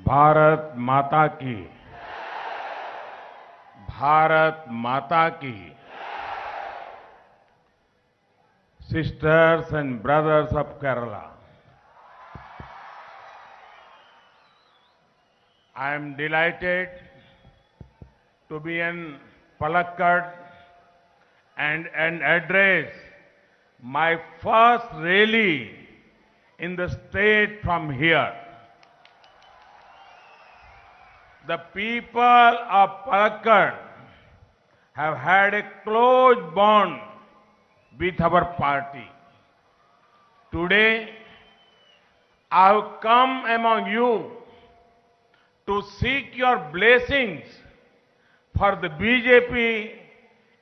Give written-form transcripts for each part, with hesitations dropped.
भारत माता की, भारत माता की. Sisters and brothers of Kerala, I am delighted to be in Palakkad and address my first rally in the state from here. The people of Palakkad have had a close bond with our party. Today, I have come among you to seek your blessings for the BJP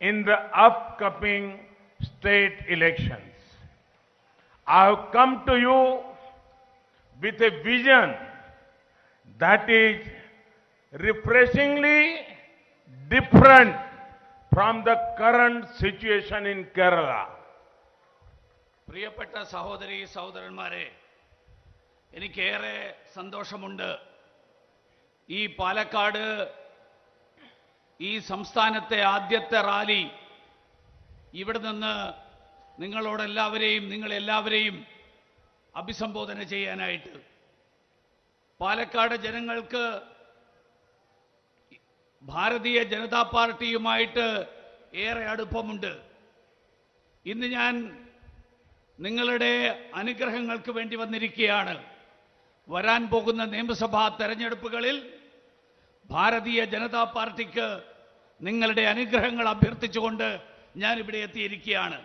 in the upcoming state elections. I have come to you with a vision that is refreshingly different from the current situation in Kerala. പ്രിയപ്പെട്ട സഹോദരി സഹോദരന്മാരെ, എനിക്കേറെ സന്തോഷമുണ്ട്. ഈ പാലക്കാട് ഈ സംസ്ഥാനത്തെ ആദ്യത്തെ rally ഇവിടെ നിന്ന് നിങ്ങളെല്ലാവരെയും അഭിസംബോധന ചെയ്യാനായിട്ട്. പാലക്കാട് ജനങ്ങൾക്ക് ഭാരതീയ ജനതാ പാർട്ടിയുമായിട്ട് ഏറെ അടുപ്പമുണ്ട്. ഇന്ന് ഞാൻ നിങ്ങളുടെ അനുഗ്രഹങ്ങൾക്ക് വേണ്ടി വന്നിരിക്കുകയാണ്. വരാൻ പോകുന്ന നിയമസഭാ തെരഞ്ഞെടുപ്പുകളിൽ ഭാരതീയ ജനതാ പാർട്ടിക്ക് നിങ്ങളുടെ അനുഗ്രഹങ്ങൾ അഭ്യർത്ഥിച്ചുകൊണ്ട് ഞാനിവിടെ എത്തിയിരിക്കുകയാണ്.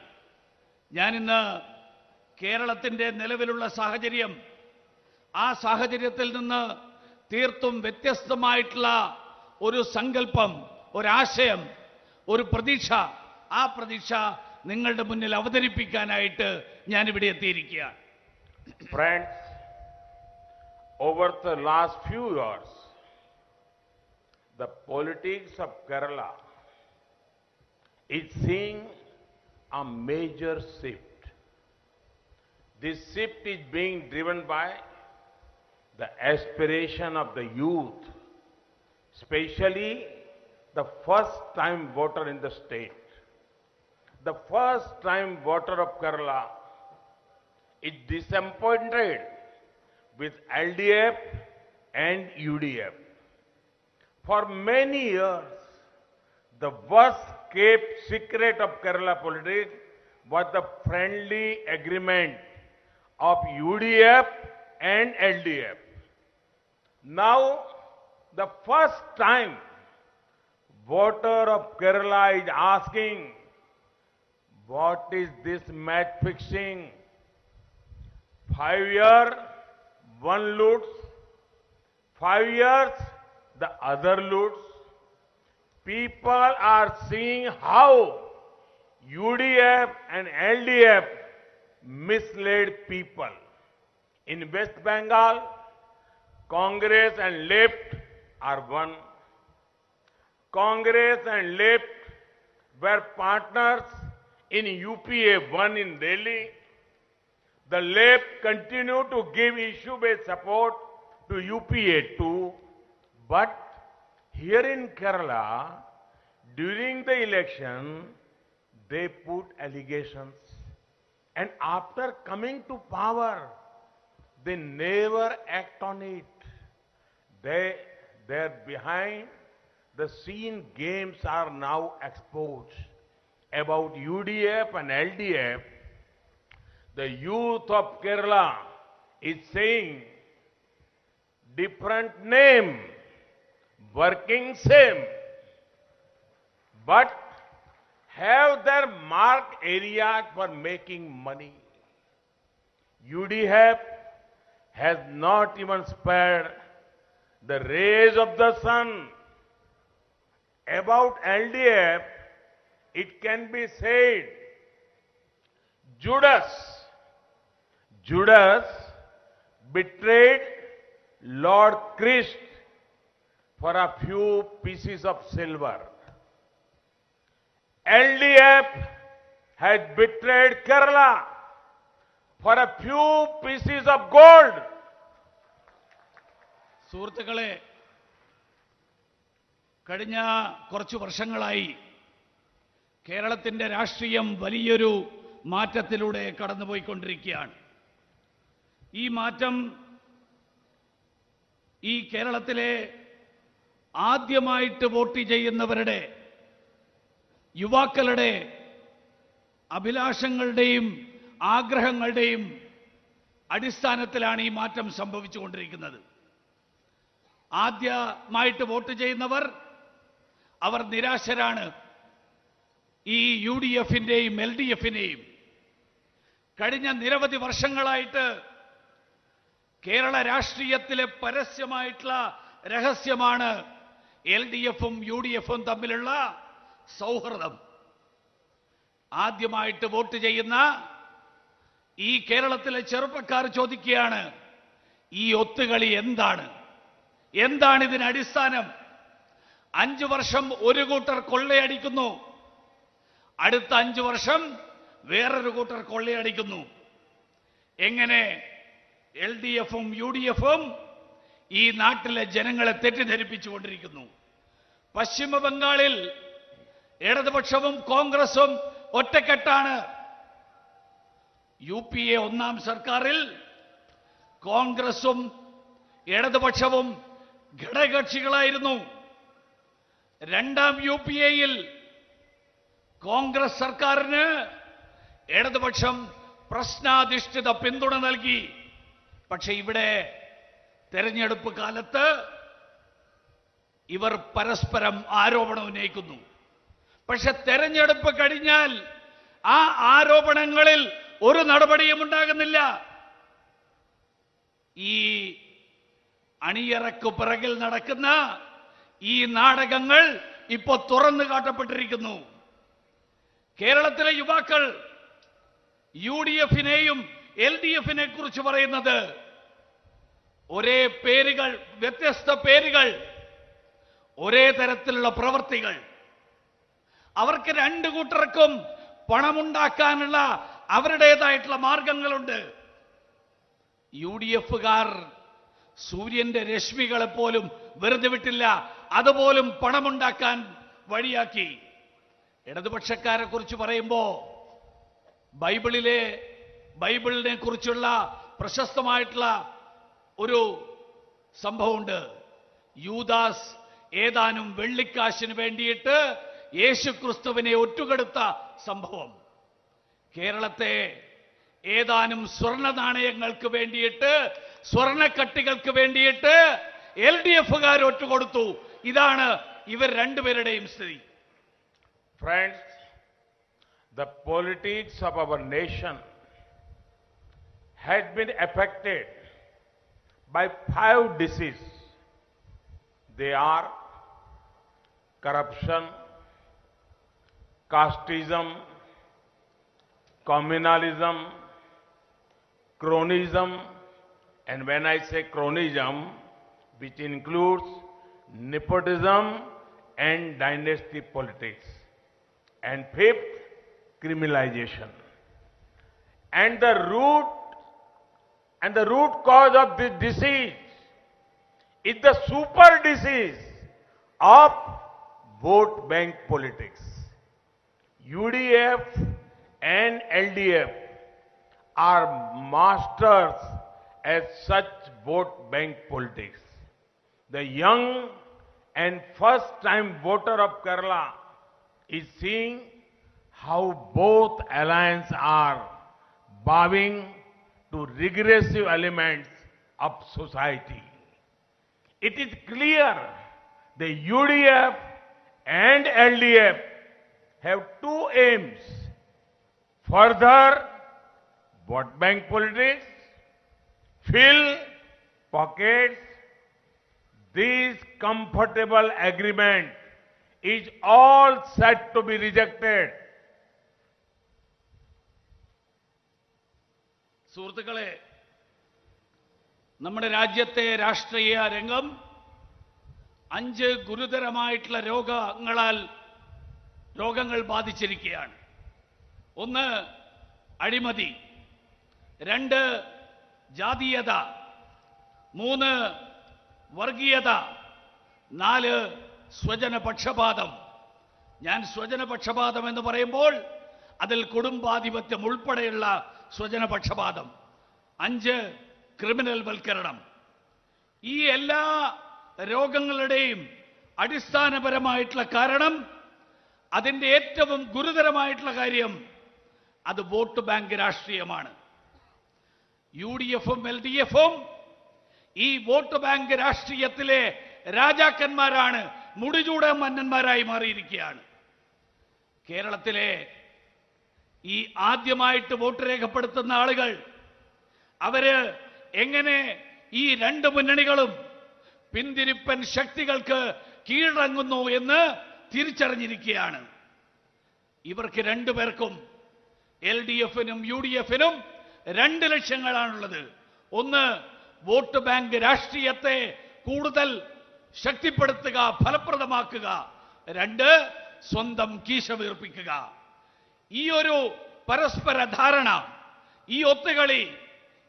ഞാനിന്ന് കേരളത്തിൻ്റെ നിലവിലുള്ള സാഹചര്യം, ആ സാഹചര്യത്തിൽ നിന്ന് തീർത്തും വ്യത്യസ്തമായിട്ടുള്ള ഒരു സങ്കല്പം, ഒരാശയം, ഒരു പ്രതീക്ഷ, ആ പ്രതീക്ഷ നിങ്ങളുടെ മുന്നിൽ അവതരിപ്പിക്കാനായിട്ട് ഞാനിവിടെ എത്തിയിരിക്കുകയാണ്. Friends, over the last few years, the politics of Kerala is seeing a major shift. This shift is being driven by the aspiration of the youth, especially the first-time voter in the state. The first-time voter of Kerala is disappointed with LDF and UDF. For many years, the worst-kept secret of Kerala politics was the friendly agreement of UDF and LDF. Now, the first time voter of Kerala is asking, what is this match fixing? 5 years, one loots. 5 years, the other loots. People are seeing how UDF and LDF misled people. In West Bengal, Congress and left are one. Congress and left were partners in UPA 1 in Delhi. The left continue to give issue-based support to UPA 2. But here in Kerala, during the election, they put allegations. And after coming to power, they never act on it. Their behind the scene games are now exposed. About UDF and LDF, the youth of Kerala is saying different name, working same, but have their marked areas for making money. UDF has not even spared the rays of the sun. About LDF, it can be said, Judas betrayed Lord Christ for a few pieces of silver. LDF has betrayed Kerala for a few pieces of gold. സുഹൃത്തുക്കളെ, കഴിഞ്ഞ കുറച്ചു വർഷങ്ങളായി കേരളത്തിന്റെ രാഷ്ട്രീയം വലിയൊരു മാറ്റത്തിലൂടെ കടന്നുപോയിക്കൊണ്ടിരിക്കുകയാണ്. ഈ മാറ്റം ഈ കേരളത്തിലെ ആദ്യമായിട്ട് വോട്ട് ചെയ്യുന്നവരുടെ, യുവാക്കളുടെ അഭിലാഷങ്ങളുടെയും ആഗ്രഹങ്ങളുടെയും അടിസ്ഥാനത്തിലാണ് ഈ മാറ്റം സംഭവിച്ചുകൊണ്ടിരിക്കുന്നത്. ആദ്യമായിട്ട് വോട്ട് ചെയ്യുന്നവർ അവർ നിരാശരാണ്. ഈ UDFന്റെയും LDFന്റെയും കഴിഞ്ഞ നിരവധി വർഷങ്ങളായിട്ട് കേരള രാഷ്ട്രീയത്തിലെ പരസ്യമായിട്ടുള്ള രഹസ്യമാണ് LDFും UDFും തമ്മിലുള്ള സൗഹൃദം. ആദ്യമായിട്ട് വോട്ട് ചെയ്യുന്ന ഈ കേരളത്തിലെ ചെറുപ്പക്കാർ ചോദിക്കുകയാണ്, ഈ ഒത്തുകളി എന്താണ്? എന്താണ് ഇതിന് അടിസ്ഥാനം? 5 വർഷം ഒരു കൂട്ടർ കൊള്ളയടിക്കുന്നു, അടുത്ത 5 വർഷം വേറൊരു കൂട്ടർ കൊള്ളയടിക്കുന്നു. എങ്ങനെ LDFും UDFും ഈ നാട്ടിലെ ജനങ്ങളെ തെറ്റിദ്ധരിപ്പിച്ചുകൊണ്ടിരിക്കുന്നു? പശ്ചിമ ബംഗാളിൽ ഇടതുപക്ഷവും കോൺഗ്രസും ഒറ്റക്കെട്ടാണ്. UPA ഒന്നാം സർക്കാരിൽ കോൺഗ്രസും ഇടതുപക്ഷവും ഘടകകക്ഷികളായിരുന്നു. രണ്ടാം UPAയിൽ കോൺഗ്രസ് സർക്കാരിന് ഇടതുപക്ഷം പ്രശ്നാധിഷ്ഠിത പിന്തുണ നൽകി. പക്ഷെ ഇവിടെ തെരഞ്ഞെടുപ്പ് കാലത്ത് ഇവർ പരസ്പരം ആരോപണം ഉന്നയിക്കുന്നു. പക്ഷെ തെരഞ്ഞെടുപ്പ് കഴിഞ്ഞാൽ ആ ആരോപണങ്ങളിൽ ഒരു നടപടിയും ഉണ്ടാകുന്നില്ല. ഈ അണിയറക്കു പിറകിൽ നടക്കുന്ന ഈ നാടകങ്ങൾ ഇപ്പോ തുറന്നു കാട്ടപ്പെട്ടിരിക്കുന്നു. കേരളത്തിലെ യുവാക്കൾ UDFനെയും LDFനെ കുറിച്ച് പറയുന്നത് ഒരേ പേരുകൾ, വ്യത്യസ്ത പേരുകൾ, ഒരേ തരത്തിലുള്ള പ്രവൃത്തികൾ. അവർക്ക് രണ്ടു കൂട്ടർക്കും പണമുണ്ടാക്കാനുള്ള അവരുടേതായിട്ടുള്ള മാർഗങ്ങളുണ്ട്. UDFകാർ സൂര്യന്റെ രശ്മികളെ പോലും വെറുതെ വിട്ടില്ല, അതുപോലും പണമുണ്ടാക്കാൻ വഴിയാക്കി. ഇടതുപക്ഷക്കാരെ കുറിച്ച് പറയുമ്പോ ബൈബിളിനെ കുറിച്ചുള്ള പ്രശസ്തമായിട്ടുള്ള ഒരു സംഭവമുണ്ട്. യൂദാസ് ഏതാനും വെള്ളിക്കാശിന് വേണ്ടിയിട്ട് യേശുക്രിസ്തുവിനെ ഒറ്റുകൊടുത്ത സംഭവം. കേരളത്തെ ഏതാനും സ്വർണ്ണ നാണയങ്ങൾക്ക് വേണ്ടിയിട്ട്, സ്വർണ്ണക്കട്ടികൾക്ക് വേണ്ടിയിട്ട് LDFകാർ ഒറ്റുകൊടുത്തു. ഇതാണ് ഇവർ രണ്ടുപേരുടെയും സ്ഥിതി. Friends, the politics of our nation has been affected by 5 diseases. They are corruption, casteism, communalism, cronyism, and when I say cronyism, which includes nepotism and dynasty politics. And 5th, criminalization. And the root cause of this disease is the super disease of vote bank politics. UDF and LDF are masters at such vote bank politics. The young and first-time voter of Kerala is seeing how both alliances are bowing to regressive elements of society. It is clear the UDF and LDF have 2 aims: further vote bank politics, fill pockets. This comfortable agreement is all set to be rejected. സുഹൃത്തുക്കളെ, നമ്മുടെ രാജ്യത്തെ രാഷ്ട്രീയ രംഗം 5 ഗുരുതരമായിട്ടുള്ള രോഗങ്ങൾ ബാധിച്ചിരിക്കുകയാണ്. 1, അഴിമതി. 2, ജാതീയത. 3, വർഗീയത, 4 സ്വജനപക്ഷപാതം. ഞാൻ സ്വജനപക്ഷപാതം എന്ന് പറയുമ്പോൾ അതിൽ കുടുംബാധിപത്യം ഉൾപ്പെടെയുള്ള സ്വജനപക്ഷപാതം. 5 ക്രിമിനൽ വൽക്കരണം. ഈ എല്ലാ രോഗങ്ങളുടെയും അടിസ്ഥാനപരമായിട്ടുള്ള കാരണം, അതിൻ്റെ ഏറ്റവും ഗുരുതരമായിട്ടുള്ള കാര്യം, അത് വോട്ട് ബാങ്ക് രാഷ്ട്രീയമാണ്. UDFും LDFും ഈ വോട്ട് ബാങ്ക് രാഷ്ട്രീയത്തിലെ രാജാക്കന്മാരാണ്, മുടിചൂട മന്നന്മാരായി മാറിയിരിക്കുകയാണ്. കേരളത്തിലെ ഈ ആദ്യമായിട്ട് വോട്ട് രേഖപ്പെടുത്തുന്ന ആളുകൾ, അവര് എങ്ങനെ ഈ 2 മുന്നണികളും പിന്തിരിപ്പൻ ശക്തികൾക്ക് കീഴടങ്ങുന്നു എന്ന് തിരിച്ചറിഞ്ഞിരിക്കുകയാണ്. ഇവർക്ക് 2 പേർക്കും, LDFനും UDFനും 2 ലക്ഷ്യങ്ങളാണുള്ളത്. ഒന്ന്, വോട്ട് ബാങ്ക് രാഷ്ട്രീയത്തെ കൂടുതൽ ശക്തിപ്പെടുത്തുക, ഫലപ്രദമാക്കുക. 2, സ്വന്തം കീശ വീർപ്പിക്കുക. ഈ ഒരു പരസ്പര ധാരണ, ഈ ഒത്തുകളി,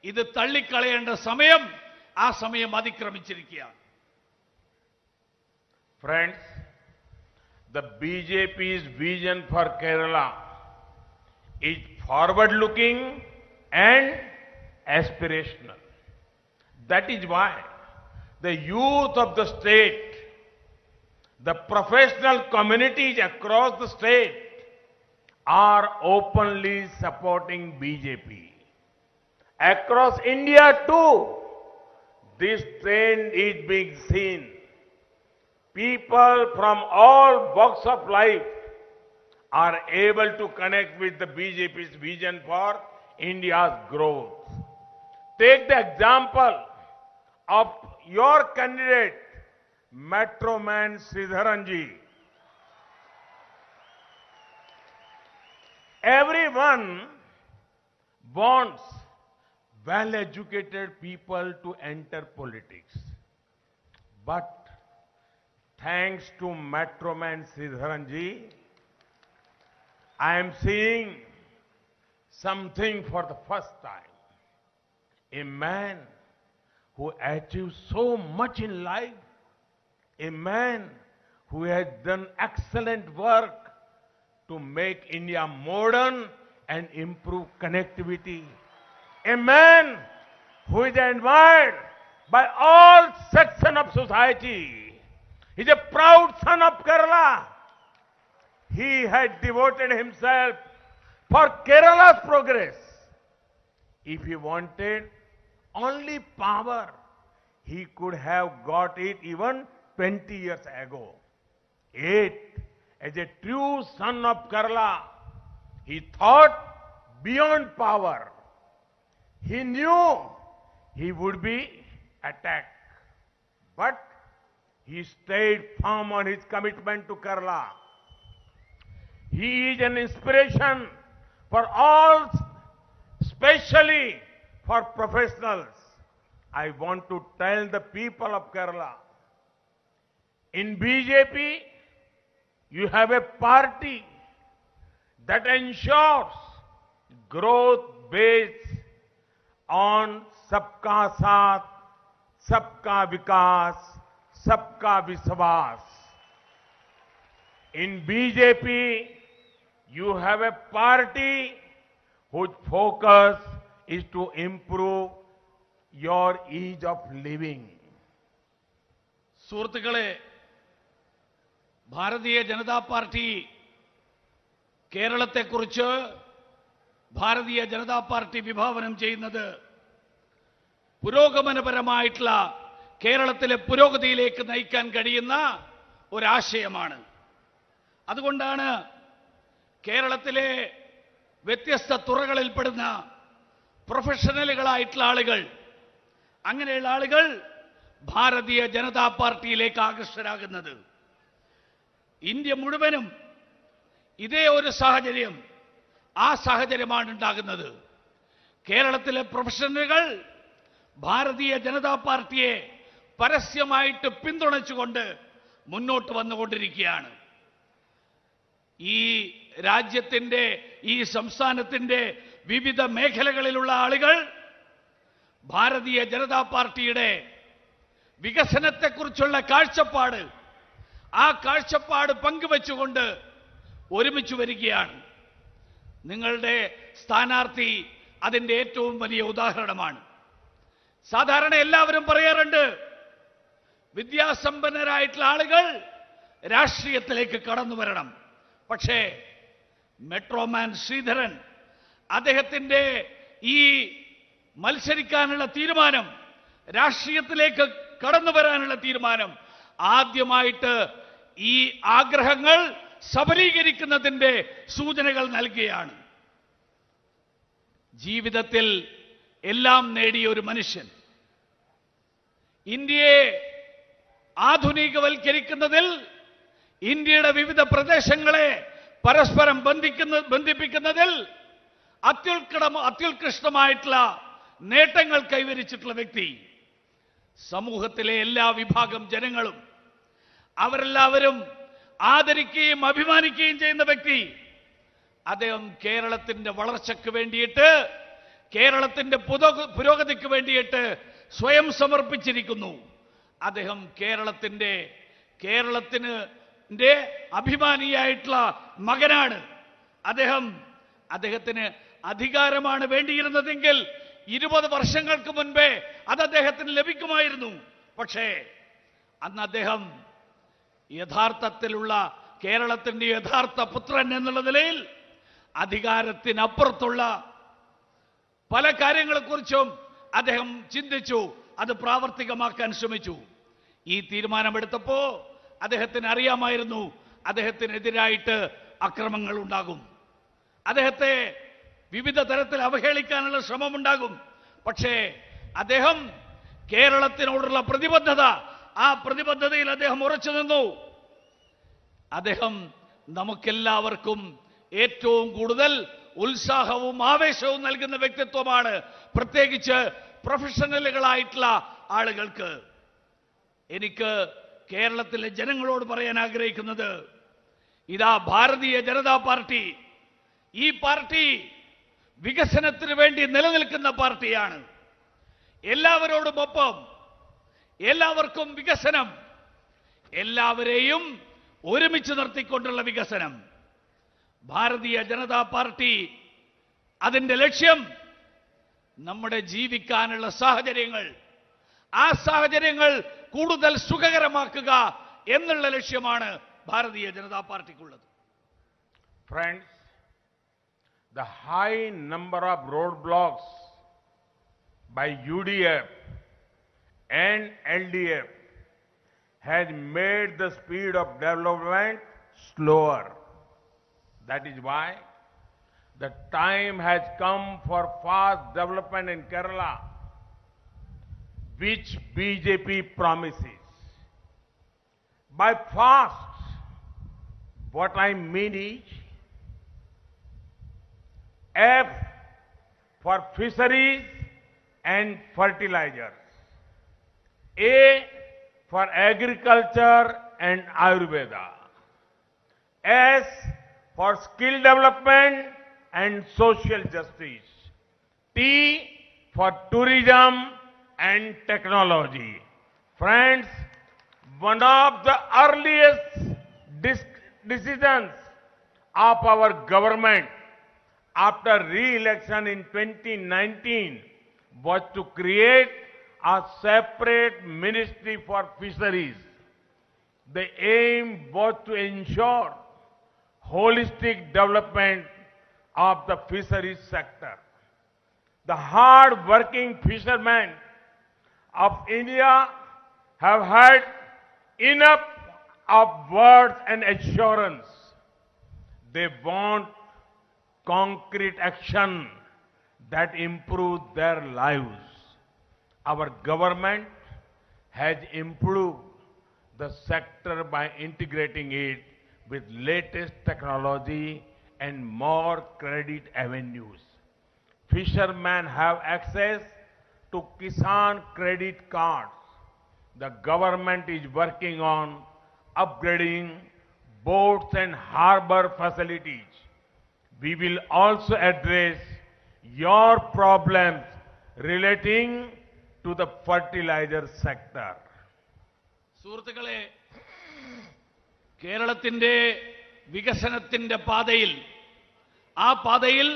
ഇത് തള്ളിക്കളയേണ്ട സമയം, ആ സമയം അതിക്രമിച്ചിരിക്കുകയാണ്. Friends, the BJP's vision for Kerala is forward-looking and aspirational. That is why the youth of the state, the professional communities across the state are openly supporting BJP. Across India too, this trend is being seen. People from all walks of life are able to connect with the BJP's vision for India's growth. Take the example of your candidate, Metro Man Sridharan ji. Everyone wants well-educated people to enter politics. But thanks to Metro Man Sridharan ji, I am seeing something for the first time. A man who achieved so much in life, a man who has done excellent work to make India modern and improve connectivity. A man who is admired by all sections of society. He is a proud son of Kerala. He had devoted himself for Kerala's progress. If he wanted only power, he could have got it even 20 years ago. Yet, as a true son of Kerala, he thought beyond power. He knew he would be attacked, but he stayed firm on his commitment to Kerala. He is an inspiration for all, especially for professionals. I want to tell the people of Kerala, in BJP, you have a party that ensures growth based on सबका साथ, सबका विकास, सबका विश्वास. In BJP, you have a party whose focus is to improve your ease of living. സുഹൃത്തുക്കളെ, Bharatiya Janata party കേരളത്തെക്കുറിച്ച് Bharatiya Janata party വിഭാവനം ചെയ്യുന്നത് പുരോഗമനപരമായിട്ടുള്ള കേരളത്തിലെ പുരോഗതിയിലേക്ക് നയിക്കാൻ കഴിയുന്ന ഒരാശയമാണ്. അതുകൊണ്ടാണ് കേരളത്തിലെ വ്യത്യസ്ത തുറകളിൽപ്പെടുന്ന പ്രൊഫഷണലുകളായിട്ടുള്ള ആളുകൾ, അങ്ങനെയുള്ള ആളുകൾ ഭാരതീയ ജനതാ പാർട്ടിയിലേക്ക് ആകർഷകരാകുന്നത്. ഇന്ത്യ മുഴുവനും ഇതേ ഒരു സാഹചര്യം, ആ സാഹചര്യമാണ് ഉണ്ടാകുന്നത്. കേരളത്തിലെ പ്രൊഫഷണലുകൾ ഭാരതീയ ജനതാ പാർട്ടിയെ പരസ്യമായിട്ട് പിന്തുണച്ചുകൊണ്ട് മുന്നോട്ട് വന്നുകൊണ്ടിരിക്കുകയാണ്. ഈ രാജ്യത്തിന്റെ, ഈ സംസ്ഥാനത്തിന്റെ വിവിധ മേഖലകളിലുള്ള ആളുകൾ ഭാരതീയ ജനതാ പാർട്ടിയുടെ വികസനത്തെക്കുറിച്ചുള്ള കാഴ്ചപ്പാട്, ആ കാഴ്ചപ്പാട് പങ്കുവെച്ചുകൊണ്ട് ഒരുമിച്ച് വരികയാണ്. നിങ്ങളുടെ സ്ഥാനാർത്ഥി അതിന്റെ ഏറ്റവും വലിയ ഉദാഹരണമാണ്. സാധാരണ എല്ലാവരും പറയാറുണ്ട്, വിദ്യാസമ്പന്നരായിട്ടുള്ള ആളുകൾ രാഷ്ട്രീയത്തിലേക്ക് കടന്നു വരണം. പക്ഷേ മെട്രോമാൻ ശ്രീധരൻ അദ്ദേഹത്തിന്റെ ഈ മത്സരിക്കാനുള്ള തീരുമാനം, രാഷ്ട്രീയത്തിലേക്ക് കടന്നു വരാനുള്ള തീരുമാനം ആദ്യമായിട്ട് ഈ ആഗ്രഹങ്ങൾ സബലീകരിക്കുന്നതിന്റെ സൂചനകൾ നൽകുകയാണ്. ജീവിതത്തിൽ എല്ലാം നേടിയ ഒരു മനുഷ്യൻ ഇന്ത്യയെ ആധുനികവൽക്കരിക്കുന്നതിൽ, ഇന്ത്യയുടെ വിവിധ പ്രദേശങ്ങളെ പരസ്പരം ബന്ധിപ്പിക്കുന്നതിൽ അത്യുത്കൃഷ്ടമായിട്ടുള്ള നേട്ടങ്ങൾ കൈവരിച്ചിട്ടുള്ള വ്യക്തി, സമൂഹത്തിലെ എല്ലാ വിഭാഗം ജനങ്ങളും അവരെല്ലാവരും ആദരിക്കുകയും അഭിമാനിക്കുകയും ചെയ്യുന്ന വ്യക്തി. അദ്ദേഹം കേരളത്തിന്റെ വളർച്ചയ്ക്ക് വേണ്ടിയിട്ട്, കേരളത്തിന്റെ പുരോഗതിക്ക് വേണ്ടിയിട്ട് സ്വയം സമർപ്പിച്ചിരിക്കുന്നു. അദ്ദേഹം കേരളത്തിന് അഭിമാനിയായിട്ടുള്ള മകനാണ്. അദ്ദേഹത്തിന് അധികാരമാണ് വേണ്ടിയിരുന്നതെങ്കിൽ 20 വർഷങ്ങൾക്ക് മുൻപേ അത് അദ്ദേഹത്തിന് ലഭിക്കുമായിരുന്നു. പക്ഷേ അന്ന് അദ്ദേഹം യഥാർത്ഥത്തിലുള്ള കേരളത്തിന്റെ യഥാർത്ഥ പുത്രൻ എന്നുള്ള നിലയിൽ അധികാരത്തിനപ്പുറത്തുള്ള പല കാര്യങ്ങളെക്കുറിച്ചും അദ്ദേഹം ചിന്തിച്ചു, അത് പ്രാവർത്തികമാക്കാൻ ശ്രമിച്ചു. ഈ തീരുമാനമെടുത്തപ്പോ അദ്ദേഹത്തിന് അറിയാമായിരുന്നു അദ്ദേഹത്തിനെതിരായിട്ട് അക്രമങ്ങൾ ഉണ്ടാകും, അദ്ദേഹത്തെ വിവിധ തരത്തിൽ അവഹേളിക്കാനുള്ള ശ്രമമുണ്ടാകും. പക്ഷേ അദ്ദേഹം കേരളത്തിനോടുള്ള പ്രതിബദ്ധത, ആ പ്രതിബദ്ധതയിൽ അദ്ദേഹം ഉറച്ചു നിന്നു. അദ്ദേഹം നമുക്കെല്ലാവർക്കും ഏറ്റവും കൂടുതൽ ഉത്സാഹവും ആവേശവും നൽകുന്ന വ്യക്തിത്വമാണ്, പ്രത്യേകിച്ച് പ്രൊഫഷണലുകളായിട്ടുള്ള ആളുകൾക്ക്. എനിക്ക് കേരളത്തിലെ ജനങ്ങളോട് പറയാൻ ആഗ്രഹിക്കുന്നത്, ഇതാ ഭാരതീയ ജനതാ പാർട്ടി, ഈ പാർട്ടി വികസനത്തിന് വേണ്ടി നിലനിൽക്കുന്ന പാർട്ടിയാണ്. എല്ലാവരോടുമൊപ്പം, എല്ലാവർക്കും വികസനം, എല്ലാവരെയും ഒരുമിച്ച് നിർത്തിക്കൊണ്ടുള്ള വികസനം. ഭാരതീയ ജനതാ പാർട്ടി അതിന്റെ ലക്ഷ്യം നമ്മുടെ ജീവിക്കാനുള്ള സാഹചര്യങ്ങൾ, ആ സാഹചര്യങ്ങൾ കൂടുതൽ സുഖകരമാക്കുക എന്നുള്ള ലക്ഷ്യമാണ് Bharatiya Janata പാർട്ടിക്കുള്ളത്. Friends, the high number of roadblocks by UDF and LDF has made the speed of development slower. That is why the time has come for fast development in Kerala, which BJP promises. By fast, what I mean is, F for fisheries and fertilizers, A for agriculture and Ayurveda, S for skill development and social justice, T for tourism and technology. Friends, one of the earliest decisions of our government after re-election in 2019 was to create a separate ministry for fisheries. The aim was to ensure holistic development of the fisheries sector. The hard-working fishermen of India have had enough of words and assurance. They want concrete action that improves their lives. Our government has improved the sector by integrating it with latest technology and more credit avenues. Fishermen have access to Kisan credit cards. The government is working on upgrading boats and harbor facilities. We will also address your problems relating to the fertilizer sector. സുഹൃത്തുക്കളെ, കേരളത്തിന്റെ വികസനത്തിന്റെ പാതയിൽ, ആ പാതയിൽ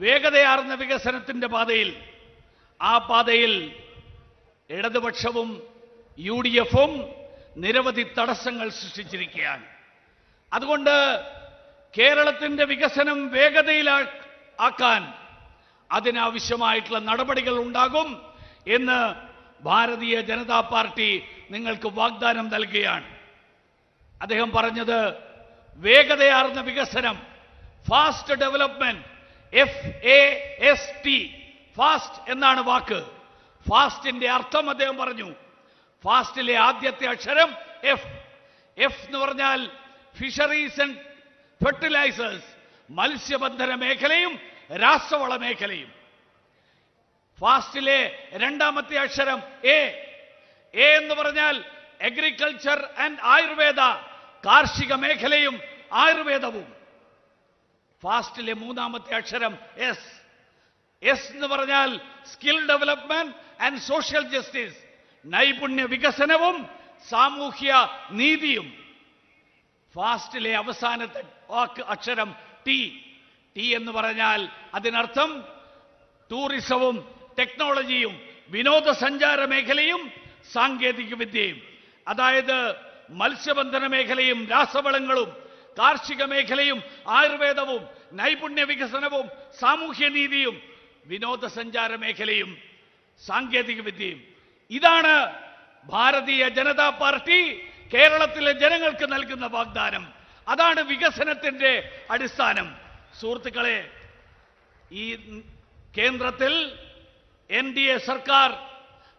വേഗതയാർന്ന വികസനത്തിന്റെ പാതയിൽ, ആ പാതയിൽ ഇടതുപക്ഷവും UDF-ഉം നിരവധി തടസ്സങ്ങൾ സൃഷ്ടിച്ചിരിക്കുകയാണ്. അതുകൊണ്ട് കേരളത്തിന്റെ വികസനം വേഗതയിലാക്കാൻ അതിനാവശ്യമായിട്ടുള്ള നടപടികൾ ഉണ്ടാകും എന്ന് ഭാരതീയ ജനതാ പാർട്ടി നിങ്ങൾക്ക് വാഗ്ദാനം നൽകുകയാണ്. അദ്ദേഹം പറഞ്ഞത് വേഗതയാർന്ന വികസനം, ഫാസ്റ്റ് ഡെവലപ്മെന്റ്, FAST, ഫാസ്റ്റ് എന്നാണ് വാക്ക്. ഫാസ്റ്റിന്റെ അർത്ഥം അദ്ദേഹം പറഞ്ഞു. ഫാസ്റ്റിലെ ആദ്യത്തെ അക്ഷരം F എന്ന് പറഞ്ഞാൽ ഫിഷറീസ് ആൻഡ് ഫെർട്ടിലൈസേഴ്സ്, മത്സ്യബന്ധന മേഖലയും രാസവള മേഖലയും. ഫാസ്റ്റിലെ രണ്ടാമത്തെ അക്ഷരം A എന്ന് പറഞ്ഞാൽ അഗ്രികൾച്ചർ ആൻഡ് ആയുർവേദ, കാർഷിക മേഖലയും ആയുർവേദവും. ഫാസ്റ്റിലെ മൂന്നാമത്തെ അക്ഷരം S എന്ന് പറഞ്ഞാൽ skill development and social justice, നൈപുണ്യ വികസനവും സാമൂഹ്യ നീതിയും. ഫാസ്റ്റിലെ അവസാനത്തെ അക്ഷരം T എന്ന് പറഞ്ഞാൽ അതിനർത്ഥം ടൂറിസവും ടെക്നോളജിയും വിനോദസഞ്ചാര മേഖലയും സാങ്കേതിക വിദ്യയും. അതായത് മത്സ്യബന്ധന മേഖലയും രാസവളങ്ങളും കാർഷിക മേഖലയും ആയുർവേദവും നൈപുണ്യ വികസനവും സാമൂഹ്യനീതിയും വിനോദസഞ്ചാര മേഖലയും സാങ്കേതിക വിദ്യയും. ഇതാണ് ഭാരതീയ ജനതാ പാർട്ടി കേരളത്തിലെ ജനങ്ങൾക്ക് നൽകുന്ന വാഗ്ദാനം. അതാണ് വികസനത്തിന്റെ അടിസ്ഥാനം. സുഹൃത്തുക്കളെ, ഈ കേന്ദ്രത്തിൽ NDA സർക്കാർ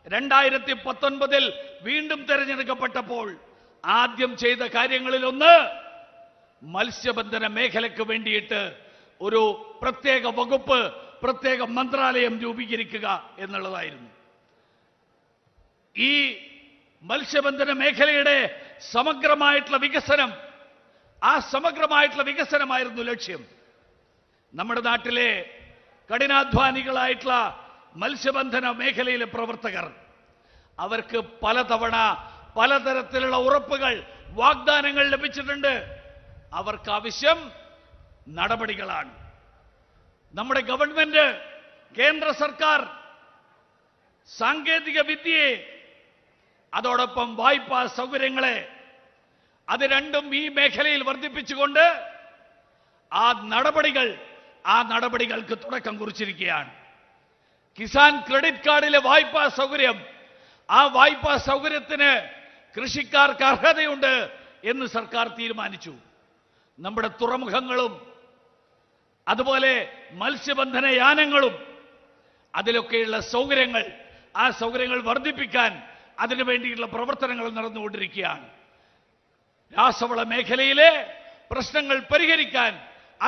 2019 വീണ്ടും തെരഞ്ഞെടുക്കപ്പെട്ടപ്പോൾ ആദ്യം ചെയ്ത കാര്യങ്ങളിലൊന്ന് മത്സ്യബന്ധന മേഖലയ്ക്ക് വേണ്ടിയിട്ട് ഒരു പ്രത്യേക വകുപ്പ്, പ്രത്യേക മന്ത്രാലയം രൂപീകരിക്കുക എന്നുള്ളതായിരുന്നു. ഈ മത്സ്യബന്ധന മേഖലയുടെ സമഗ്രമായിട്ടുള്ള വികസനം, ആ സമഗ്രമായിട്ടുള്ള വികസനമായിരുന്നു ലക്ഷ്യം. നമ്മുടെ നാട്ടിലെ കഠിനാധ്വാനികളായിട്ടുള്ള മത്സ്യബന്ധന മേഖലയിലെ പ്രവർത്തകർ, അവർക്ക് പലതവണ പലതരത്തിലുള്ള ഉറപ്പുകൾ, വാഗ്ദാനങ്ങൾ ലഭിച്ചിട്ടുണ്ട്. അവർക്ക് ആവശ്യം നടപടികളാണ്. നമ്മുടെ ഗവൺമെന്റ്, കേന്ദ്ര സർക്കാർ സാങ്കേതിക വിദ്യയെ, അതോടൊപ്പം വായ്പാ സൗകര്യങ്ങളെ, അത് രണ്ടും ഈ മേഖലയിൽ വർദ്ധിപ്പിച്ചുകൊണ്ട് ആ നടപടികൾക്ക് തുടക്കം കുറിച്ചിരിക്കുകയാണ്. കിസാൻ ക്രെഡിറ്റ് കാർഡിലെ വായ്പാ സൗകര്യം, ആ വായ്പാ സൗകര്യത്തിന് കൃഷിക്കാർക്ക് അർഹതയുണ്ട് എന്ന് സർക്കാർ തീരുമാനിച്ചു. നമ്മുടെ തുറമുഖങ്ങളും അതുപോലെ മത്സ്യബന്ധന യാനങ്ങളും അതിലൊക്കെയുള്ള സൗകര്യങ്ങൾ, ആ സൗകര്യങ്ങൾ വർദ്ധിപ്പിക്കാൻ അതിനു വേണ്ടിയിട്ടുള്ള പ്രവർത്തനങ്ങൾ നടന്നുകൊണ്ടിരിക്കുകയാണ്. രാസവള മേഖലയിലെ പ്രശ്നങ്ങൾ പരിഹരിക്കാൻ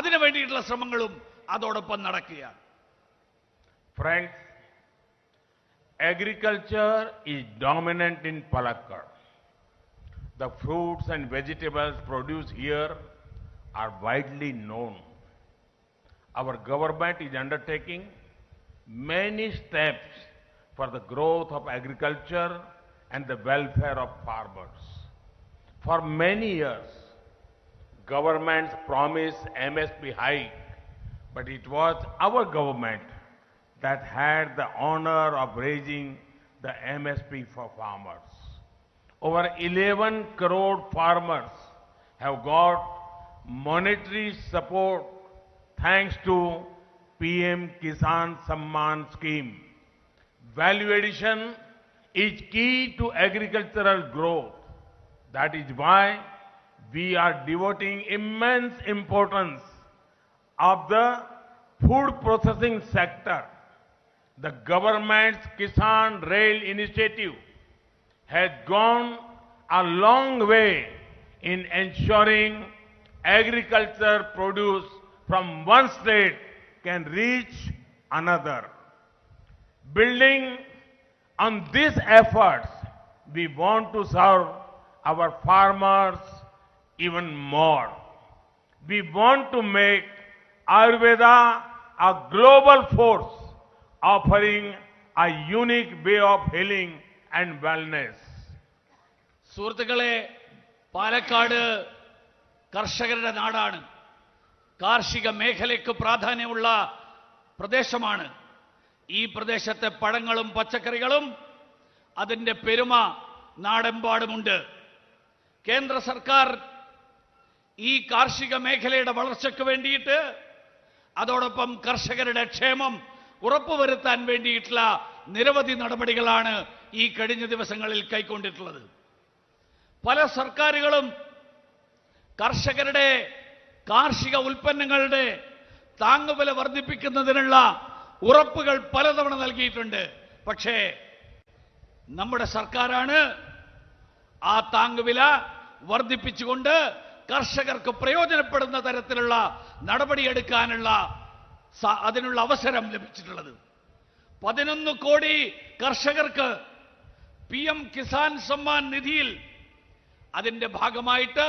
അതിനു വേണ്ടിയിട്ടുള്ള ശ്രമങ്ങളും അതോടൊപ്പം നടക്കുകയാണ്. Friends, agriculture is dominant in Palakkad. The fruits and vegetables produced here are widely known. Our government is undertaking many steps for the growth of agriculture and the welfare of farmers. For many years, governments promised MSP hike, but it was our government that had the honor of raising the MSP for farmers. Over 11 crore farmers have got monetary support thanks to PM Kisan Samman scheme. Value addition is key to agricultural growth. That is why we are devoting immense importance of the food processing sector. The government's Kisan Rail initiative has gone a long way in ensuring agriculture produce from one state can reach another. Building on these efforts, we want to serve our farmers even more. We want to make Ayurveda a global force, offering a unique way of healing and wellness. സുഹൃത്തുക്കളെ, പാലക്കാട് കർഷകരുടെ നാടാണ്. കാർഷിക മേഖലയ്ക്ക് പ്രാധാന്യമുള്ള പ്രദേശമാണ്. ഈ പ്രദേശത്തെ പഴങ്ങളും പച്ചക്കറികളും അതിൻ്റെ പെരുമ നാടെമ്പാടുമുണ്ട്. കേന്ദ്ര സർക്കാർ ഈ കാർഷിക മേഖലയുടെ വളർച്ചയ്ക്ക് വേണ്ടിയിട്ട്, അതോടൊപ്പം കർഷകരുടെ ക്ഷേമം ഉറപ്പുവരുത്താൻ വേണ്ടിയിട്ടുള്ള നിരവധി നടപടികളാണ് ഈ കഴിഞ്ഞ ദിവസങ്ങളിൽ കൈക്കൊണ്ടിട്ടുള്ളത്. പല സർക്കാരുകളും കർഷകരുടെ കാർഷിക ഉൽപ്പന്നങ്ങളുടെ താങ്ങുവില വർദ്ധിപ്പിക്കുന്നതിനുള്ള ഉറപ്പുകൾ പലതവണ നൽകിയിട്ടുണ്ട്. പക്ഷേ നമ്മുടെ സർക്കാരാണ് ആ താങ്ങുവില വർദ്ധിപ്പിച്ചുകൊണ്ട് കർഷകർക്ക് പ്രയോജനപ്പെടുന്ന തരത്തിലുള്ള നടപടിയെടുക്കാനുള്ള അതിനുള്ള അവസരം ലഭിച്ചിട്ടുള്ളത്. 11 കോടി കർഷകർക്ക് PM കിസാൻ സമ്മാൻ നിധിയിൽ അതിന്റെ ഭാഗമായിട്ട്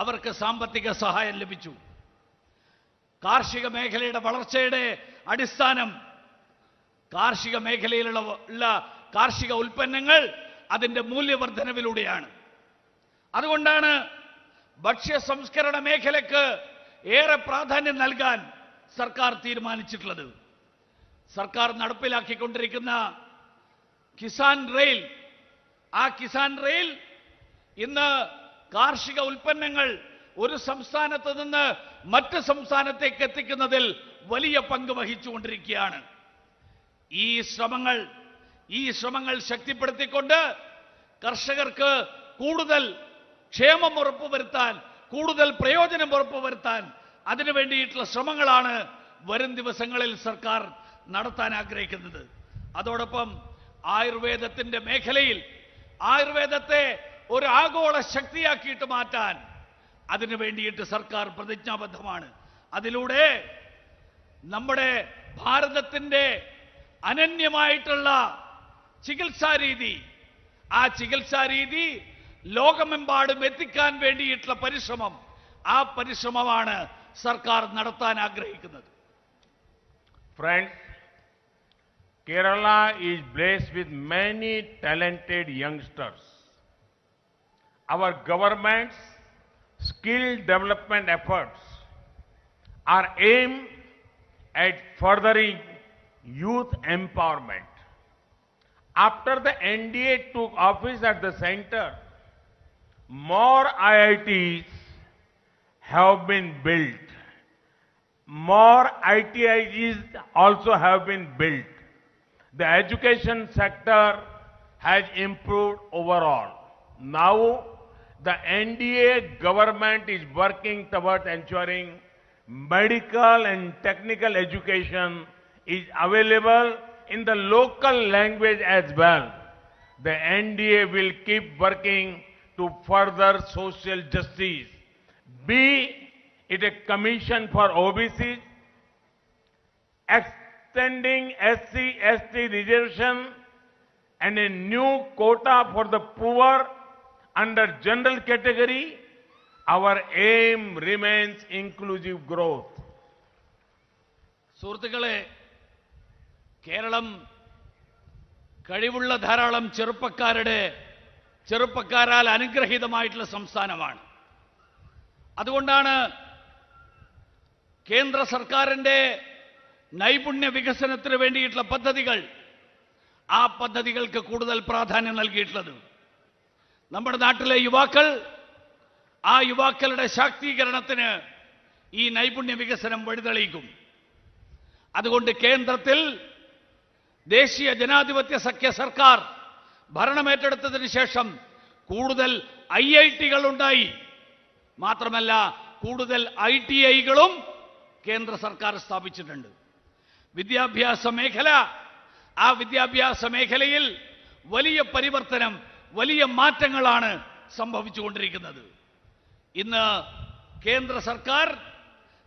അവർക്ക് സാമ്പത്തിക സഹായം ലഭിച്ചു. കാർഷിക മേഖലയുടെ വളർച്ചയുടെ അടിസ്ഥാനം കാർഷിക മേഖലയിലുള്ള കാർഷിക ഉൽപ്പന്നങ്ങൾ അതിന്റെ മൂല്യവർദ്ധനവിലൂടെയാണ്. അതുകൊണ്ടാണ് ഭക്ഷ്യ സംസ്കരണ മേഖലയ്ക്ക് ഏറെ പ്രാധാന്യം നൽകാൻ സർക്കാർ തീരുമാനിച്ചിട്ടുള്ളത്. സർക്കാർ നടപ്പിലാക്കിക്കൊണ്ടിരിക്കുന്ന കിസാൻ റെയിൽ, ആ കിസാൻ റെയിൽ ഇന്ന് കാർഷിക ഉൽപ്പന്നങ്ങൾ ഒരു സംസ്ഥാനത്ത് നിന്ന് മറ്റ് സംസ്ഥാനത്തേക്ക് എത്തിക്കുന്നതിൽ വലിയ പങ്ക് വഹിച്ചുകൊണ്ടിരിക്കുകയാണ്. ഈ ശ്രമങ്ങൾ ശക്തിപ്പെടുത്തിക്കൊണ്ട് കർഷകർക്ക് കൂടുതൽ ക്ഷേമം ഉറപ്പുവരുത്താൻ, കൂടുതൽ പ്രയോജനം ഉറപ്പുവരുത്താൻ അതിനു വേണ്ടിയിട്ടുള്ള ശ്രമങ്ങളാണ് വരും ദിവസങ്ങളിൽ സർക്കാർ നടത്താൻ ആഗ്രഹിക്കുന്നത്. അതോടൊപ്പം ആയുർവേദത്തിന്റെ മേഖലയിൽ ആയുർവേദത്തെ ഒരു ആഗോള ശക്തിയാക്കിയിട്ട് മാറ്റാൻ അതിനു വേണ്ടിയിട്ട് സർക്കാർ പ്രതിജ്ഞാബദ്ധമാണ്. അതിലൂടെ നമ്മുടെ ഭാരതത്തിന്റെ അനന്യമായിട്ടുള്ള ചികിത്സാരീതി, ആ ചികിത്സാരീതി ലോകമെമ്പാടും എത്തിക്കാൻ വേണ്ടിയിട്ടുള്ള ആ പരിശ്രമമാണ് സർക്കാർ നടത്താൻ ആഗ്രഹിക്കുന്നത്. Friends, Kerala is blessed with many talented youngsters. Our government's skill development efforts are aimed at furthering youth empowerment. After the NDA took office at the center, more IITs have been built. More ITIs also have been built. The education sector has improved overall. Now, the NDA government is working towards ensuring medical and technical education is available in the local language as well. The NDA will keep working to further social justice, be it a commission for OBCs, extending SC/ST reservation, and a new quota for the poor under general category. Our aim remains inclusive growth. സുഹൃത്തുക്കളെ, കേരളം കഴിവുള്ള ധാരാളം ചെറുപ്പക്കാരാൽ അനുഗ്രഹീതമായിട്ടുള്ള സംസ്ഥാനമാണ്. അതുകൊണ്ടാണ് കേന്ദ്ര സർക്കാരിന്റെ നൈപുണ്യ വികസനത്തിന് വേണ്ടിയിട്ടുള്ള ആ പദ്ധതികൾക്ക് കൂടുതൽ പ്രാധാന്യം നൽകിയിട്ടുള്ളത്. നമ്മുടെ നാട്ടിലെ ആ യുവാക്കളുടെ ശാക്തീകരണത്തിന് ഈ നൈപുണ്യ വികസനം വഴിതെളിയിക്കും. അതുകൊണ്ട് കേന്ദ്രത്തിൽ ദേശീയ ജനാധിപത്യ സഖ്യ സർക്കാർ ഭരണമേറ്റെടുത്തതിന് ശേഷം കൂടുതൽ IITകൾ ഉണ്ടായി. മാത്രമല്ല, കൂടുതൽ ITIകളും കേന്ദ്ര സർക്കാർ സ്ഥാപിച്ചിട്ടുണ്ട്. ആ വിദ്യാഭ്യാസ മേഖലയിൽ വലിയ പരിവർത്തനം, വലിയ മാറ്റങ്ങളാണ് സംഭവിച്ചുകൊണ്ടിരിക്കുന്നത്. ഇന്ന് കേന്ദ്ര സർക്കാർ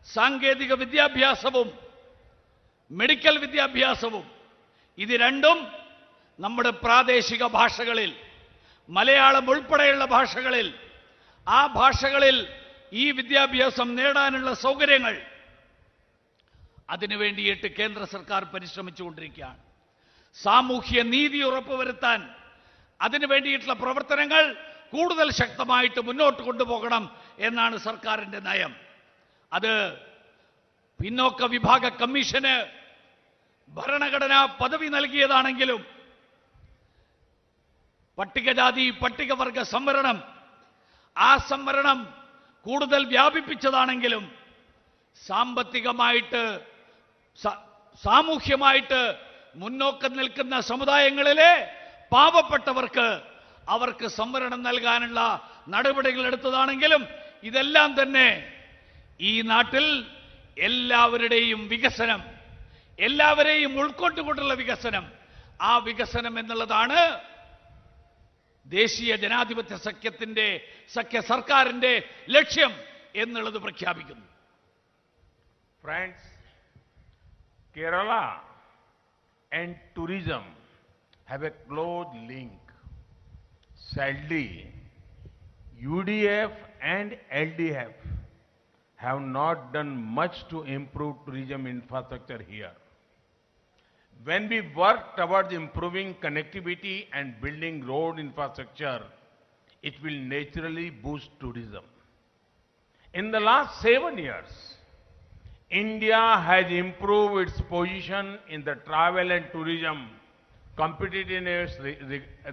സാങ്കേതിക വിദ്യാഭ്യാസവും മെഡിക്കൽ വിദ്യാഭ്യാസവും ഇത് രണ്ടും നമ്മുടെ പ്രാദേശിക ഭാഷകളിൽ, മലയാളം ഉൾപ്പെടെയുള്ള ഭാഷകളിൽ, ആ ഭാഷകളിൽ ഈ വിദ്യാഭ്യാസം നേടാനുള്ള സൗകര്യങ്ങൾ അതിനുവേണ്ടിയിട്ട് കേന്ദ്ര സർക്കാർ സാമൂഹ്യ നീതി ഉറപ്പുവരുത്താൻ അതിനു വേണ്ടിയിട്ടുള്ള പ്രവർത്തനങ്ങൾ കൂടുതൽ ശക്തമായിട്ട് മുന്നോട്ട് കൊണ്ടുപോകണം എന്നാണ് സർക്കാരിന്റെ നയം. അത് പിന്നോക്ക വിഭാഗ കമ്മീഷന് ഭരണഘടനാ പദവി നൽകിയതാണെങ്കിലും പട്ടികജാതി പട്ടികവർഗ സംവരണം ആ സംവരണം കൂടുതൽ വ്യാപിപ്പിച്ചതാണെങ്കിലും സാമ്പത്തികമായിട്ട് സാമൂഹ്യമായിട്ട് മുന്നോക്കം നിൽക്കുന്ന സമുദായങ്ങളിലെ പാവപ്പെട്ടവർക്ക് അവർക്ക് സംവരണം നൽകാനുള്ള നടപടികൾ എടുത്തതാണെങ്കിലും ഇതെല്ലാം തന്നെ ഈ നാട്ടിൽ എല്ലാവരുടെയും വികസനം, എല്ലാവരെയും ഉൾക്കൊണ്ടുകൊണ്ടുള്ള വികസനം, ആ വികസനം എന്നുള്ളതാണ് ദേശീയ ജനാധിപത്യ സഖ്യ സർക്കാരിന്റെ ലക്ഷ്യം എന്നുള്ളത് പ്രഖ്യാപിക്കുന്നു. Friends, Kerala and tourism have a close link. Sadly, UDF and LDF have not done much to improve tourism infrastructure here. When we work towards improving connectivity and building road infrastructure, it will naturally boost tourism. In the last 7 years, India has improved its position in the travel and tourism competitiveness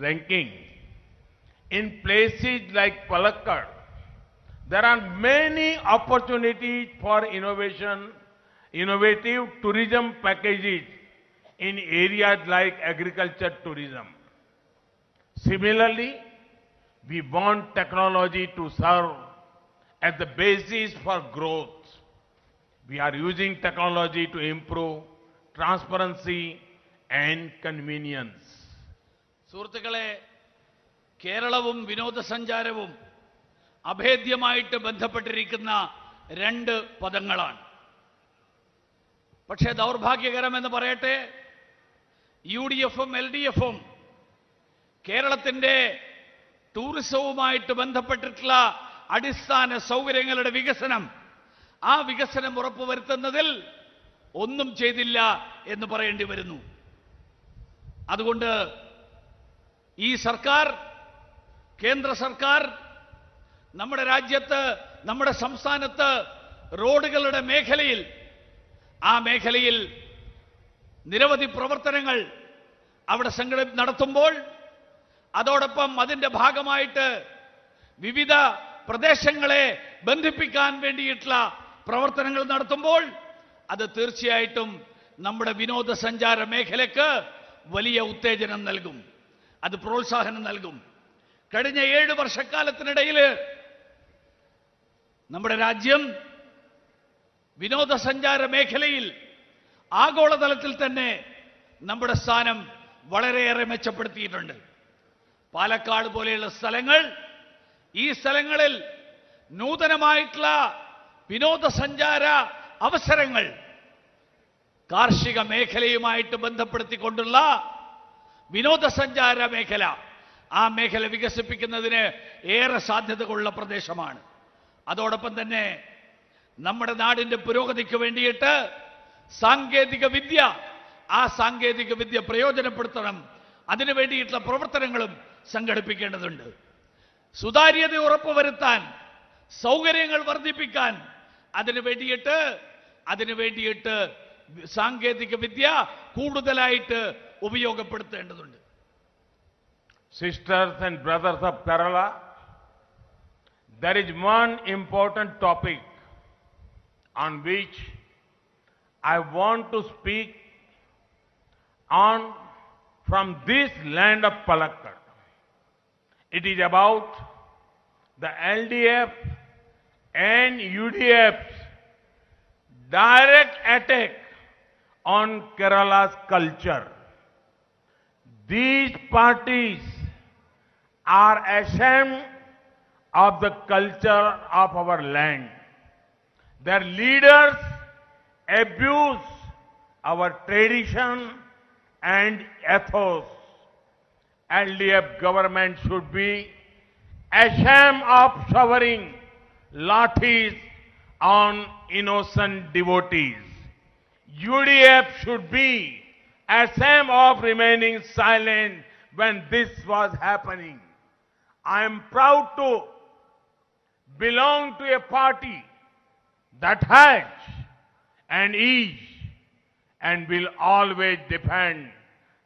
ranking. In places like Palakkad, there are many opportunities for innovative tourism packages in areas like agriculture tourism. Similarly, we want technology to serve as the basis for growth. We are using technology to improve transparency and convenience. സുഹൃത്തുക്കളെ, കേരളവും വിനോദസഞ്ചാരവും അഭേദ്യമായിട്ട് ബന്ധപ്പെട്ടിരിക്കുന്ന രണ്ട് പദങ്ങളാണ്. പക്ഷേ ദൗർഭാഗ്യകരമെന്ന് പറയട്ടെ, UDFും LDFും കേരളത്തിന്റെ ടൂറിസവുമായിട്ട് ബന്ധപ്പെട്ടിട്ടുള്ള അടിസ്ഥാന സൗകര്യങ്ങളുടെ വികസനം, ആ വികസനം ഉറപ്പുവരുത്തുന്നതിൽ ഒന്നും ചെയ്തില്ല എന്ന് പറയേണ്ടി വരുന്നു. അതുകൊണ്ട് ഈ സർക്കാർ, കേന്ദ്ര സർക്കാർ നമ്മുടെ രാജ്യത്ത്, നമ്മുടെ സംസ്ഥാനത്ത് റോഡുകളുടെ മേഖലയിൽ, ആ മേഖലയിൽ നിരവധി പ്രവർത്തനങ്ങൾ അവിടെ നടത്തുമ്പോൾ, അതോടൊപ്പം അതിന്റെ ഭാഗമായിട്ട് വിവിധ പ്രദേശങ്ങളെ ബന്ധിപ്പിക്കാൻ വേണ്ടിയിട്ടുള്ള പ്രവർത്തനങ്ങൾ നടത്തുമ്പോൾ അത് തീർച്ചയായിട്ടും നമ്മുടെ വിനോദസഞ്ചാര മേഖലയ്ക്ക് വലിയ ഉത്തേജനം നൽകും, അത് പ്രോത്സാഹനം നൽകും. കഴിഞ്ഞ 7 വർഷക്കാലത്തിനിടയിൽ നമ്മുടെ രാജ്യം വിനോദസഞ്ചാര മേഖലയിൽ ആഗോളതലത്തിൽ തന്നെ നമ്മുടെ സ്ഥാനം വളരെയേറെ മെച്ചപ്പെടുത്തിയിട്ടുണ്ട്. പാലക്കാട് പോലെയുള്ള സ്ഥലങ്ങൾ, ഈ സ്ഥലങ്ങളിൽ നൂതനമായിട്ടുള്ള വിനോദസഞ്ചാര അവസരങ്ങൾ കാർഷിക മേഖലയുമായിട്ട് ബന്ധപ്പെടുത്തിക്കൊണ്ടുള്ള വിനോദസഞ്ചാര മേഖല, ആ മേഖല വികസിപ്പിക്കുന്നതിന് ഏറെ സാധ്യതകളുള്ള പ്രദേശമാണ്. അതോടൊപ്പം തന്നെ നമ്മുടെ നാടിന്റെ പുരോഗതിക്ക് വേണ്ടിയിട്ട് സാങ്കേതിക വിദ്യ, ആ സാങ്കേതിക വിദ്യ പ്രയോജനപ്പെടുത്തണം, അതിനു വേണ്ടിയിട്ടുള്ള പ്രവർത്തനങ്ങളും സംഘടിപ്പിക്കേണ്ടതുണ്ട്. സുതാര്യത ഉറപ്പുവരുത്താൻ, സൗകര്യങ്ങൾ വർദ്ധിപ്പിക്കാൻ, അതിനു വേണ്ടിയിട്ട് സാങ്കേതിക വിദ്യ കൂടുതലായിട്ട് ഉപയോഗപ്പെടുത്തേണ്ടതുണ്ട്. Sisters and brothers of Kerala, there is one important topic on which I want to speak on from this land of Palakkad. It is about the LDF and UDF's direct attack on Kerala's culture. These parties are ashamed of the culture of our land. Their leaders abuse our tradition and ethos. LDF government should be ashamed of showering lathis on innocent devotees. UDF should be ashamed of remaining silent when this was happening. I am proud to belong to a party that has and is and will always defend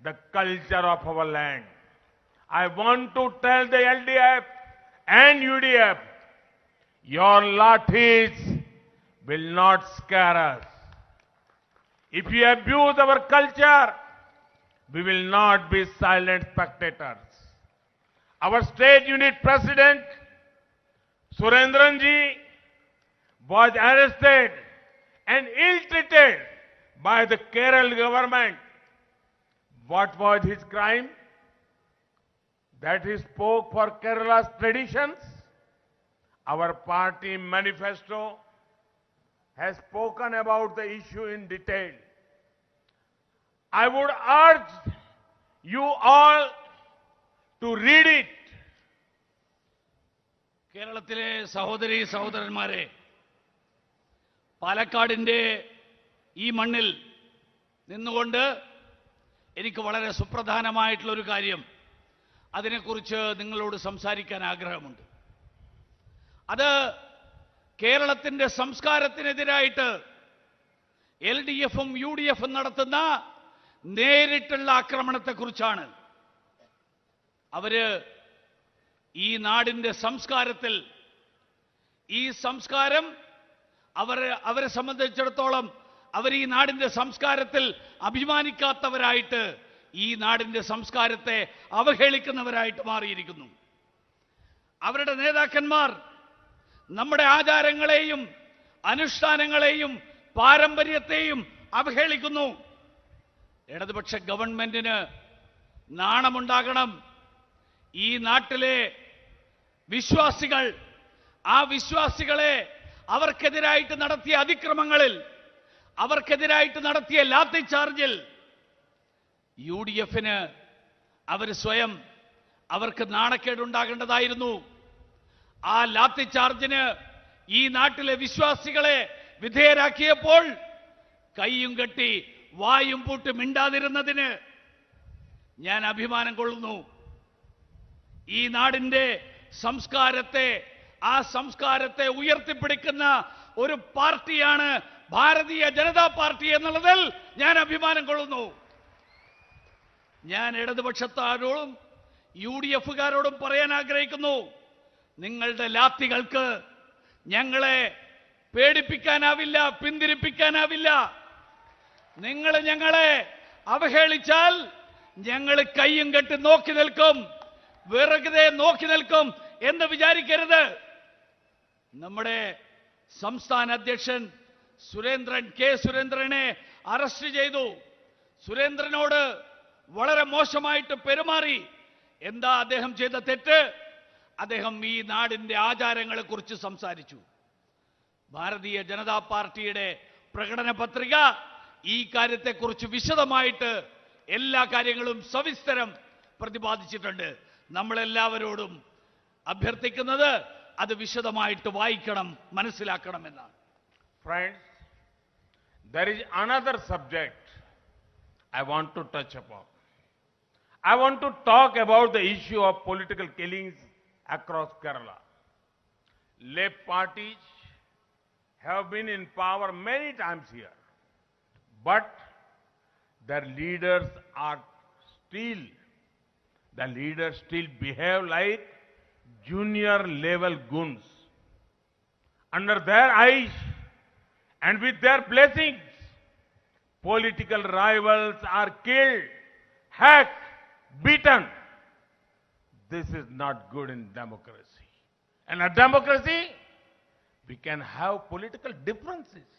the culture of our land. I want to tell the LDF and UDF, your lathis will not scare us. If you abuse our culture, we will not be silent spectators. Our state unit president, Surendran ji, was arrested and ill-treated by the Kerala government. What was his crime? That he spoke for Kerala's traditions. Our party manifesto has spoken about the issue in detail. I would urge you all to read it. കേരളത്തിലെ സഹോദരീ സഹോദരന്മാരെ, പാലക്കാടിന്റെ ഈ മണ്ണിൽ നിന്നുകൊണ്ട് എനിക്ക് വളരെ സുപ്രധാനമായിട്ടുള്ള ഒരു കാര്യം അതിനെക്കുറിച്ച് നിങ്ങളോട് സംസാരിക്കാൻ ആഗ്രഹമുണ്ട്. അത് കേരളത്തിന്റെ സംസ്കാരത്തിനെതിരായിട്ട് LDFും UDFും നടത്തുന്ന നേരിട്ടുള്ള ആക്രമണത്തെക്കുറിച്ചാണ്. അവര് ഈ നാടിന്റെ സംസ്കാരത്തിൽ, ഈ സംസ്കാരം അവരെ സംബന്ധിച്ചിടത്തോളം അവർ ഈ നാടിന്റെ സംസ്കാരത്തിൽ അഭിമാനിക്കാത്തവരായിട്ട്, ഈ നാടിന്റെ സംസ്കാരത്തെ അവഹേളിക്കുന്നവരായിട്ട് മാറിയിരിക്കുന്നു. അവരുടെ നേതാക്കന്മാർ നമ്മുടെ ആചാരങ്ങളെയും അനുഷ്ഠാനങ്ങളെയും പാരമ്പര്യത്തെയും അവഹേളിക്കുന്നു. ഇടതുപക്ഷ ഗവൺമെന്റിന് നാണമുണ്ടാകണം. ഈ നാട്ടിലെ വിശ്വാസികൾ, ആ വിശ്വാസികളെ അവർക്കെതിരായിട്ട് നടത്തിയ അതിക്രമങ്ങളിൽ, അവർക്കെതിരായിട്ട് നടത്തിയ ലാത്തി ചാർജിൽ UDFന് അവർ സ്വയം അവർക്ക് നാണക്കേടുണ്ടാകേണ്ടതായിരുന്നു. ആ ലാത്തി ചാർജിന് ഈ നാട്ടിലെ വിശ്വാസികളെ വിധേയരാക്കിയപ്പോൾ കൈയും കെട്ടി വായും പൂട്ടി മിണ്ടാതിരുന്നതിന് ഞാൻ അഭിമാനം കൊള്ളുന്നു. ഈ നാടിന്റെ സംസ്കാരത്തെ, ആ സംസ്കാരത്തെ ഉയർത്തിപ്പിടിക്കുന്ന ഒരു പാർട്ടിയാണ് ഭാരതീയ ജനതാ പാർട്ടി എന്നുള്ളതിൽ ഞാൻ അഭിമാനം കൊള്ളുന്നു. ഞാൻ ഇടതുപക്ഷക്കാരോടും UDFകാരോടും പറയാൻ ആഗ്രഹിക്കുന്നു, നിങ്ങളുടെ ലാത്തികൾക്ക് ഞങ്ങളെ പേടിപ്പിക്കാനാവില്ല, പിന്തിരിപ്പിക്കാനാവില്ല. നിങ്ങൾ ഞങ്ങളെ അവഹേളിച്ചാൽ ഞങ്ങൾ കയ്യും കെട്ടി നോക്കി നിൽക്കും, വെറുതെ നോക്കി നിൽക്കും എന്ന് വിചാരിക്കരുത്. നമ്മുടെ സംസ്ഥാന അധ്യക്ഷൻ കെ സുരേന്ദ്രനെ അറസ്റ്റ് ചെയ്തു. സുരേന്ദ്രനോട് വളരെ മോശമായിട്ട് പെരുമാറി. എന്താ അദ്ദേഹം ചെയ്ത തെറ്റ്? അദ്ദേഹം ഈ നാടിന്റെ ആചാരങ്ങളെ കുറിച്ച് സംസാരിച്ചു. ഭാരതീയ ജനതാ പാർട്ടിയുടെ പ്രകടന പത്രിക ഈ കാര്യത്തെക്കുറിച്ച് വിശദമായിട്ട് എല്ലാ കാര്യങ്ങളും സവിസ്തരം പ്രതിപാദിച്ചിട്ടുണ്ട്. നമ്മളെല്ലാവരോടും അഭ്യർത്ഥിക്കുന്നത് അത് വിശദമായിട്ട് വായിക്കണം, മനസ്സിലാക്കണം എന്നാണ്. Friends, there is another subject I want to touch upon. I want to talk about the issue of political killings across Kerala. Left parties have been in power many times here, but their leaders still behave like junior level goons. Under their eyes and with their blessings, political rivals are killed, hacked, beaten. This is not good in democracy. And a democracy, we can have political differences,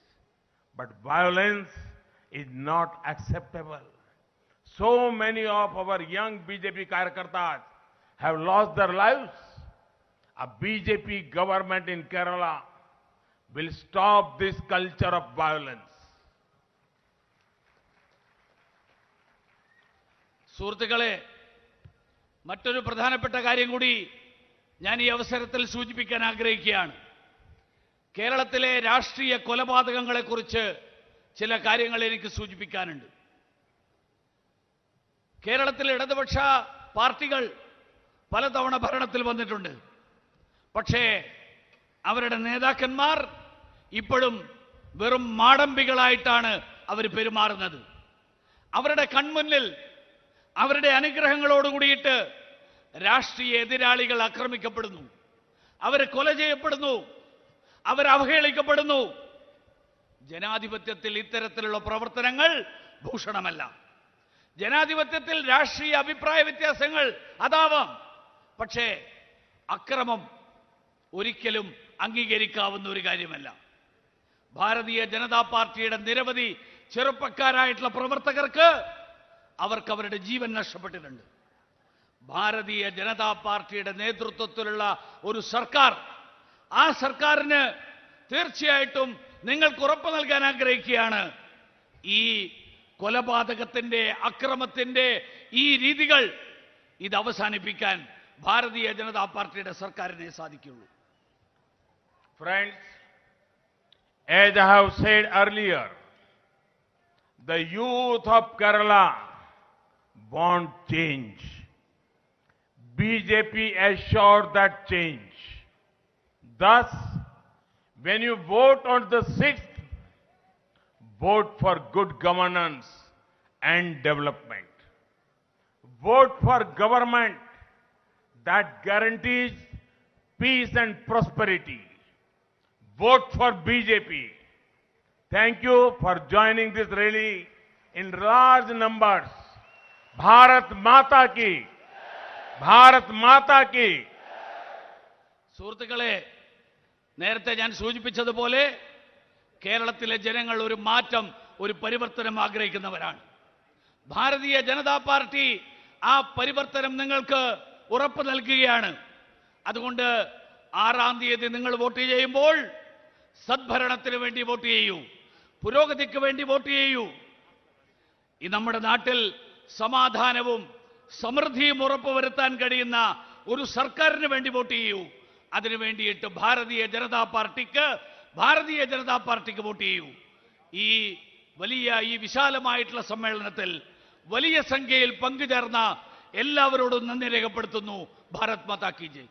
but violence is not acceptable. So many of our young BJP Karyakartas have lost their lives. A BJP government in Kerala will stop this culture of violence. സുഹൃത്തുക്കളെ, മറ്റൊരു പ്രധാനപ്പെട്ട കാര്യം കൂടി ഞാൻ ഈ അവസരത്തിൽ സൂചിപ്പിക്കാൻ ആഗ്രഹിക്കുകയാണ്. കേരളത്തിലെ രാഷ്ട്രീയ കൊലപാതകങ്ങളെക്കുറിച്ച് ചില കാര്യങ്ങൾ എനിക്ക് സൂചിപ്പിക്കാനുണ്ട്. കേരളത്തിലെ ഇടതുപക്ഷ പാർട്ടികൾ പലതവണ ഭരണത്തിൽ വന്നിട്ടുണ്ട്. പക്ഷേ അവരുടെ നേതാക്കന്മാർ ഇപ്പോഴും വെറും മാടമ്പികളായിട്ടാണ് അവർ പെരുമാറുന്നത്. അവരുടെ കൺമുന്നിൽ അവരുടെ അനുഗ്രഹങ്ങളോടുകൂടിയിട്ട് രാഷ്ട്രീയ എതിരാളികൾ ആക്രമിക്കപ്പെടുന്നു, അവർ കൊല ചെയ്യപ്പെടുന്നു, അവർ അവഹേളിക്കപ്പെടുന്നു. ജനാധിപത്യത്തിൽ ഇത്തരത്തിലുള്ള പ്രവർത്തനങ്ങൾ ഭൂഷണമല്ല. ജനാധിപത്യത്തിൽ രാഷ്ട്രീയ അഭിപ്രായ വ്യത്യാസങ്ങൾ അതാവാം, പക്ഷേ അക്രമം ഒരിക്കലും അംഗീകരിക്കാവുന്ന ഒരു കാര്യമല്ല. ഭാരതീയ ജനതാ പാർട്ടിയുടെ നിരവധി ചെറുപ്പക്കാരായിട്ടുള്ള പ്രവർത്തകർക്ക് അവർക്ക് അവരുടെ ജീവൻ നഷ്ടപ്പെട്ടിട്ടുണ്ട്. ഭാരതീയ ജനതാ പാർട്ടിയുടെ നേതൃത്വത്തിലുള്ള ഒരു സർക്കാർ, ആ സർക്കാരിന് തീർച്ചയായിട്ടും നിങ്ങൾക്ക് ഉറപ്പ് നൽകാൻ ആഗ്രഹിക്കുകയാണ്, ഈ കൊലപാതകത്തിന്റെ അക്രമത്തിന്റെ ഈ രീതികൾ ഇത് അവസാനിപ്പിക്കാൻ ഭാരതീയ ജനതാ പാർട്ടിയുടെ സർക്കാരിനെ സാധിക്കുള്ളൂ. Friends, as I have said earlier, the youth of Kerala want change. BJP assured that change. Thus, when you vote on the 6th, vote for good governance and development. Vote for government that guarantees peace and prosperity. Vote for BJP. Thank you for joining this rally in large numbers. Bharat Mata ki! Bharat Mata ki! സുഹൃത്തുക്കളെ, നേരത്തെ ഞാൻ സൂചിപ്പിച്ചതുപോലെ കേരളത്തിലെ ജനങ്ങൾ ഒരു മാറ്റം, ഒരു പരിവർത്തനം ആഗ്രഹിക്കുന്നവരാണ്. ഭാരതീയ ജനതാ പാർട്ടി ആ പരിവർത്തനം നിങ്ങൾക്ക് ഉറപ്പ് നൽകുകയാണ്. അതുകൊണ്ട് 6-ാം തീയതി നിങ്ങൾ വോട്ട് ചെയ്യുമ്പോൾ സദ്ഭരണത്തിന് വേണ്ടി വോട്ട് ചെയ്യൂ, പുരോഗതിക്ക് വേണ്ടി വോട്ട് ചെയ്യൂ. ഈ നമ്മുടെ നാട്ടിൽ സമാധാനവും സമൃദ്ധിയും ഉറപ്പുവരുത്താൻ കഴിയുന്ന ഒരു സർക്കാരിന് വേണ്ടി വോട്ട് ചെയ്യൂ. അതിനു വേണ്ടിയിട്ട് ഭാരതീയ ജനതാ പാർട്ടിക്ക് വോട്ട് ചെയ്യൂ. ഈ വിശാലമായിട്ടുള്ള സമ്മേളനത്തിൽ വലിയ സംഖ്യയിൽ പങ്കുചേർന്ന എല്ലാവരോടും നന്ദി രേഖപ്പെടുത്തുന്നു. ഭാരത് മാതാ കി ജയ്.